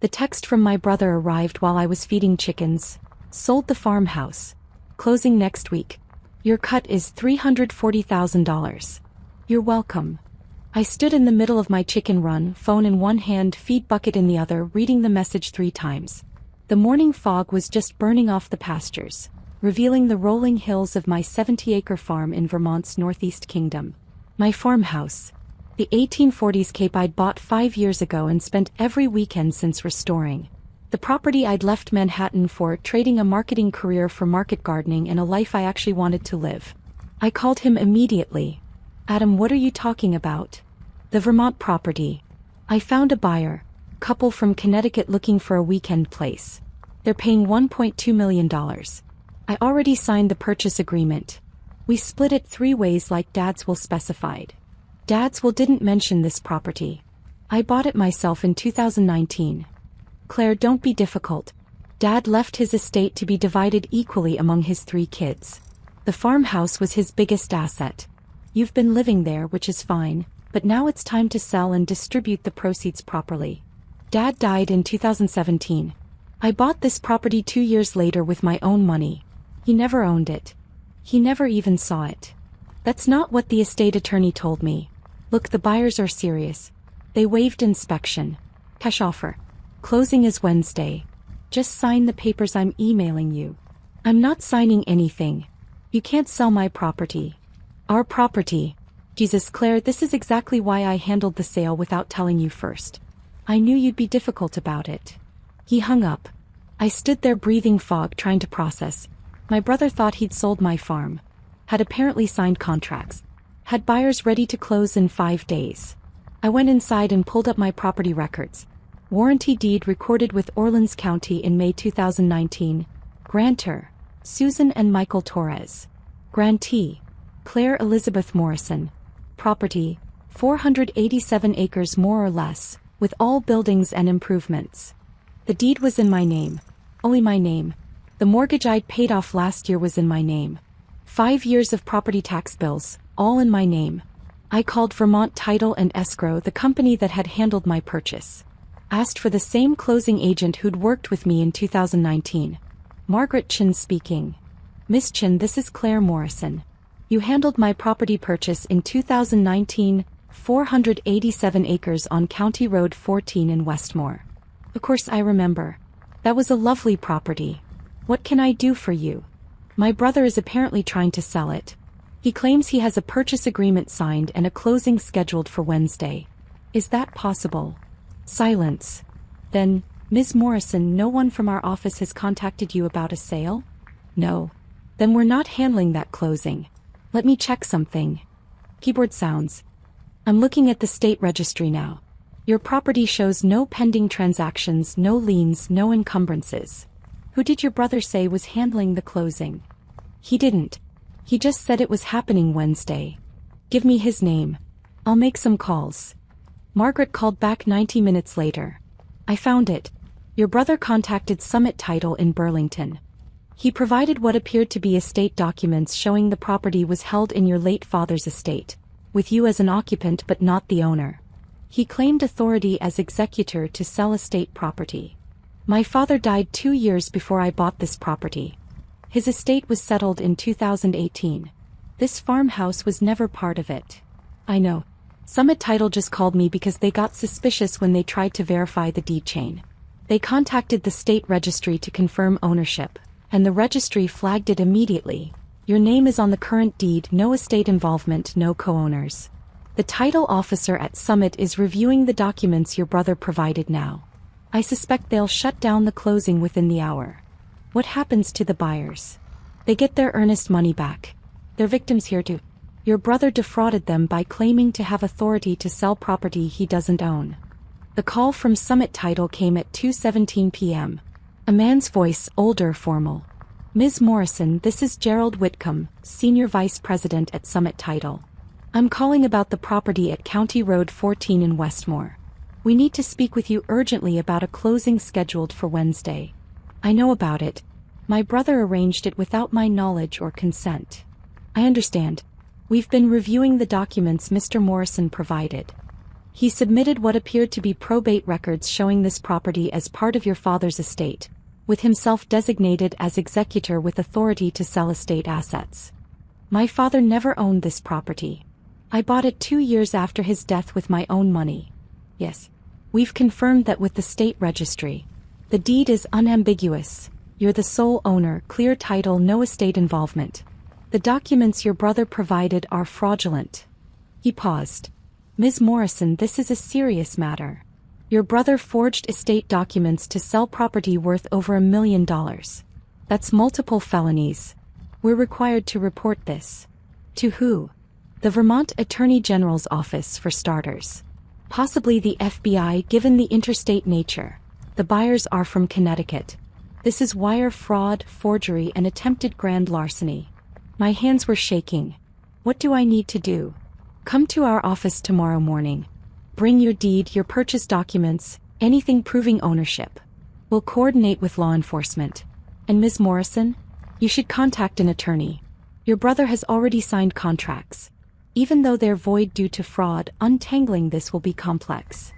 The text from my brother arrived while I was feeding chickens. Sold the farmhouse. Closing next week. Your cut is $340,000. You're welcome. I stood in the middle of my chicken run, phone in one hand, feed bucket in the other, reading the message 3 times. The morning fog was just burning off the pastures, revealing the rolling hills of my 70-acre farm in Vermont's Northeast Kingdom. My farmhouse. The 1840s cape I'd bought 5 years ago and spent every weekend since restoring. The property I'd left Manhattan for, trading a marketing career for market gardening and a life I actually wanted to live. I called him immediately. Adam, what are you talking about? The Vermont property. I found a buyer, couple from Connecticut looking for a weekend place. They're paying $1.2 million. I already signed the purchase agreement. We split it 3 ways like Dad's will specified. Dad's will didn't mention this property. I bought it myself in 2019. Claire, don't be difficult. Dad left his estate to be divided equally among his 3 kids. The farmhouse was his biggest asset. You've been living there, which is fine, but now it's time to sell and distribute the proceeds properly. Dad died in 2017. I bought this property 2 years later with my own money. He never owned it. He never even saw it. That's not what the estate attorney told me. Look, the buyers are serious. They waived inspection. Cash offer. Closing is Wednesday. Just sign the papers I'm emailing you. I'm not signing anything. You can't sell my property. Our property. Jesus, Claire, this is exactly why I handled the sale without telling you first. I knew you'd be difficult about it. He hung up. I stood there breathing fog, trying to process. My brother thought he'd sold my farm. Had apparently signed contracts. Had buyers ready to close in 5 days. I went inside and pulled up my property records. Warranty deed recorded with Orleans County in May 2019. Grantor, Susan and Michael Torres. Grantee, Claire Elizabeth Morrison. Property, 487 acres more or less, with all buildings and improvements. The deed was in my name. Only my name. The mortgage I'd paid off last year was in my name. 5 years of property tax bills, all in my name. I called Vermont Title and Escrow, the company that had handled my purchase. Asked for the same closing agent who'd worked with me in 2019. Margaret Chin speaking. Miss Chin, this is Claire Morrison. You handled my property purchase in 2019, 487 acres on County Road 14 in Westmore. Of course I remember. That was a lovely property. What can I do for you? My brother is apparently trying to sell it. He claims he has a purchase agreement signed and a closing scheduled for Wednesday. Is that possible? Silence. Then, Ms. Morrison, no one from our office has contacted you about a sale? No. Then we're not handling that closing. Let me check something. Keyboard sounds. I'm looking at the state registry now. Your property shows no pending transactions, no liens, no encumbrances. Who did your brother say was handling the closing? He didn't. He just said it was happening Wednesday. Give me his name. I'll make some calls. Margaret called back 90 minutes later. I found it. Your brother contacted Summit Title in Burlington. He provided what appeared to be estate documents showing the property was held in your late father's estate, with you as an occupant but not the owner. He claimed authority as executor to sell estate property. My father died 2 years before I bought this property. His estate was settled in 2018. This farmhouse was never part of it. I know. Summit Title just called me because they got suspicious when they tried to verify the deed chain. They contacted the state registry to confirm ownership, and the registry flagged it immediately. Your name is on the current deed, no estate involvement, no co-owners. The title officer at Summit is reviewing the documents your brother provided now. I suspect they'll shut down the closing within the hour. What happens to the buyers? They get their earnest money back. They're victims here too. Your brother defrauded them by claiming to have authority to sell property he doesn't own. The call from Summit Title came at 2:17 p.m. A man's voice, older, formal. Ms. Morrison, this is Gerald Whitcomb, Senior Vice President at Summit Title. I'm calling about the property at County Road 14 in Westmore. We need to speak with you urgently about a closing scheduled for Wednesday. I know about it. My brother arranged it without my knowledge or consent. I understand. We've been reviewing the documents Mr. Morrison provided. He submitted what appeared to be probate records showing this property as part of your father's estate, with himself designated as executor with authority to sell estate assets. My father never owned this property. I bought it 2 years after his death with my own money. Yes. We've confirmed that with the state registry. The deed is unambiguous. You're the sole owner, clear title, no estate involvement. The documents your brother provided are fraudulent. He paused. Ms. Morrison, this is a serious matter. Your brother forged estate documents to sell property worth over $1 million. That's multiple felonies. We're required to report this. To who? The Vermont Attorney General's office, for starters. Possibly the FBI, given the interstate nature. The buyers are from Connecticut. This is wire fraud, forgery, and attempted grand larceny. My hands were shaking. What do I need to do? Come to our office tomorrow morning. Bring your deed, your purchase documents, anything proving ownership. We'll coordinate with law enforcement. And Ms. Morrison, you should contact an attorney. Your brother has already signed contracts. Even though they're void due to fraud, untangling this will be complex.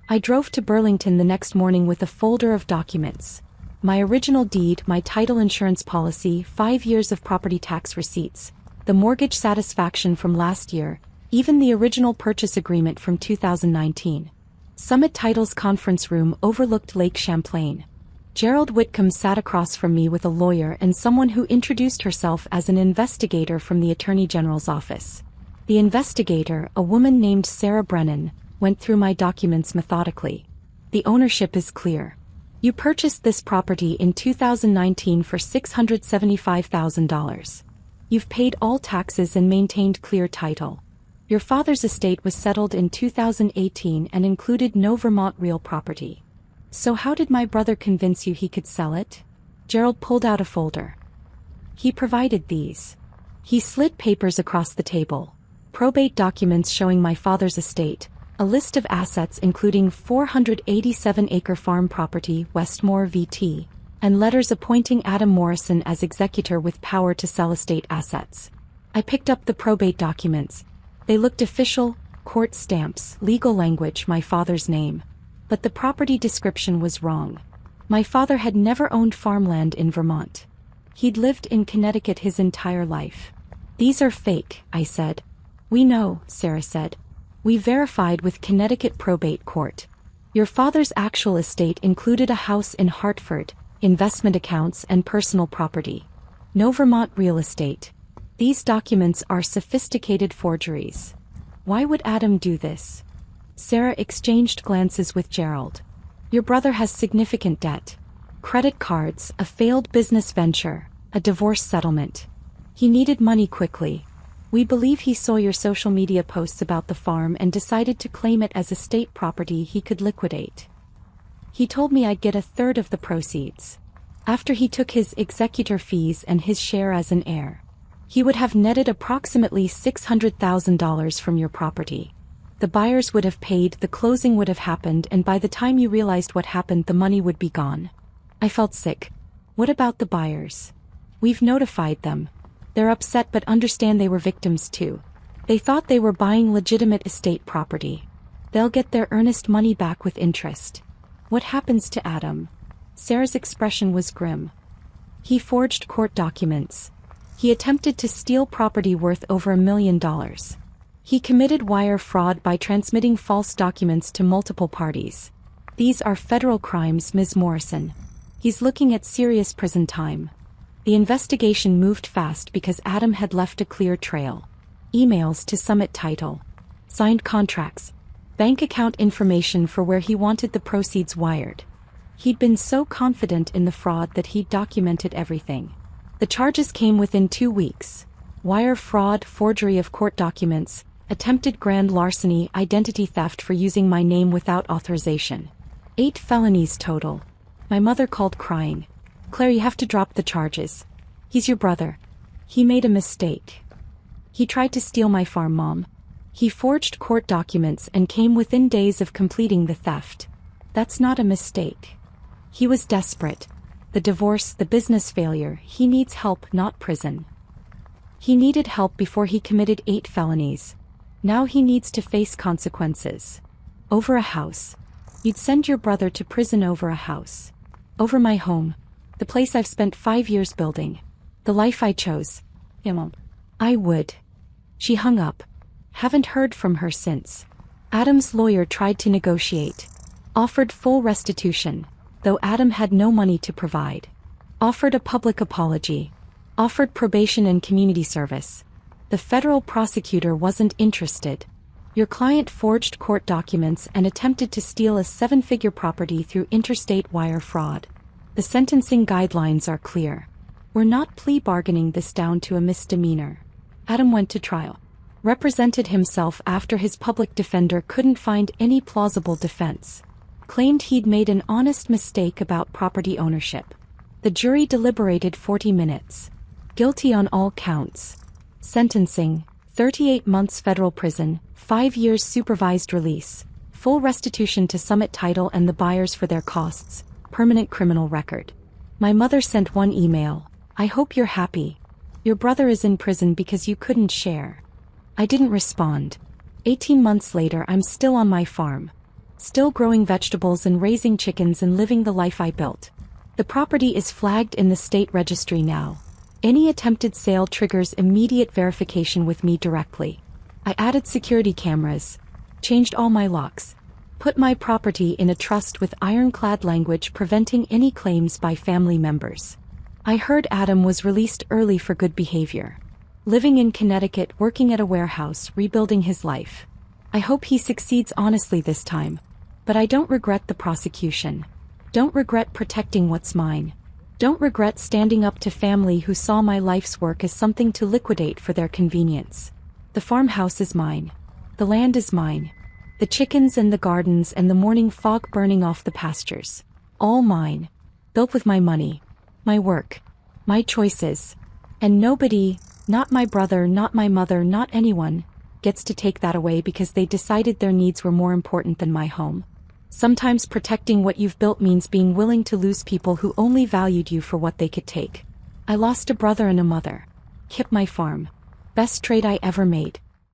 I drove to Burlington the next morning with a folder of documents. My original deed, my title insurance policy, 5 years of property tax receipts, the mortgage satisfaction from last year, even the original purchase agreement from 2019. Summit Title's conference room overlooked Lake Champlain. Gerald Whitcomb sat across from me with a lawyer and someone who introduced herself as an investigator from the Attorney General's office. The investigator, a woman named Sarah Brennan, went through my documents methodically. The ownership is clear. You purchased this property in 2019 for $675,000. You've paid all taxes and maintained clear title. Your father's estate was settled in 2018 and included no Vermont real property. So how did my brother convince you he could sell it? Gerald pulled out a folder. He provided these. He slid papers across the table. Probate documents showing my father's estate, a list of assets including 487-acre farm property, Westmore VT, and letters appointing Adam Morrison as executor with power to sell estate assets. I picked up the probate documents. They looked official, court stamps, legal language, my father's name. But the property description was wrong. My father had never owned farmland in Vermont. He'd lived in Connecticut his entire life. These are fake, I said. We know, Sarah said. We verified with Connecticut Probate Court. Your father's actual estate included a house in Hartford, investment accounts, and personal property. No Vermont real estate. These documents are sophisticated forgeries. Why would Adam do this? Sarah exchanged glances with Gerald. Your brother has significant debt. Credit cards, a failed business venture, a divorce settlement. He needed money quickly. We believe he saw your social media posts about the farm and decided to claim it as estate property he could liquidate. He told me I'd get 1/3 of the proceeds. After he took his executor fees and his share as an heir, he would have netted approximately $600,000 from your property. The buyers would have paid, the closing would have happened, and by the time you realized what happened, the money would be gone. I felt sick. What about the buyers? We've notified them. They're upset but understand they were victims too. They thought they were buying legitimate estate property. They'll get their earnest money back with interest. What happens to Adam? Sarah's expression was grim. He forged court documents. He attempted to steal property worth over $1 million. He committed wire fraud by transmitting false documents to multiple parties. These are federal crimes, Ms. Morrison. He's looking at serious prison time. The investigation moved fast because Adam had left a clear trail. Emails to Summit Title. Signed contracts. Bank account information for where he wanted the proceeds wired. He'd been so confident in the fraud that he'd documented everything. The charges came within 2 weeks. Wire fraud, forgery of court documents, attempted grand larceny, identity theft for using my name without authorization. 8 felonies total. My mother called crying. Claire, you have to drop the charges. He's your brother. He made a mistake. He tried to steal my farm, Mom. He forged court documents and came within days of completing the theft. That's not a mistake. He was desperate. The divorce, the business failure, he needs help, not prison. He needed help before he committed 8 felonies. Now he needs to face consequences. Over a house. You'd send your brother to prison over a house. Over my home. The place I've spent 5 years building. The life I chose. I would. She hung up. Haven't heard from her since. Adam's lawyer tried to negotiate. Offered full restitution, though Adam had no money to provide. Offered a public apology. Offered probation and community service. The federal prosecutor wasn't interested. Your client forged court documents and attempted to steal a 7-figure property through interstate wire fraud. The sentencing guidelines are clear. We're not plea bargaining this down to a misdemeanor. Adam went to trial. Represented himself after his public defender couldn't find any plausible defense. Claimed he'd made an honest mistake about property ownership. The jury deliberated 40 minutes. Guilty on all counts. Sentencing, 38 months federal prison, 5 years supervised release, full restitution to Summit Title and the buyers for their costs, permanent criminal record. My mother sent one email. I hope you're happy. Your brother is in prison because you couldn't share. I didn't respond. 18 months later, I'm still on my farm. Still growing vegetables and raising chickens and living the life I built. The property is flagged in the state registry now. Any attempted sale triggers immediate verification with me directly. I added security cameras. Changed all my locks. Put my property in a trust with ironclad language preventing any claims by family members. I heard Adam was released early for good behavior. Living in Connecticut, working at a warehouse, rebuilding his life. I hope he succeeds honestly this time. But I don't regret the prosecution. Don't regret protecting what's mine. Don't regret standing up to family who saw my life's work as something to liquidate for their convenience. The farmhouse is mine. The land is mine. The chickens and the gardens and the morning fog burning off the pastures. All mine. Built with my money. My work. My choices. And nobody, not my brother, not my mother, not anyone, gets to take that away because they decided their needs were more important than my home. Sometimes protecting what you've built means being willing to lose people who only valued you for what they could take. I lost a brother and a mother. Kept my farm. Best trade I ever made.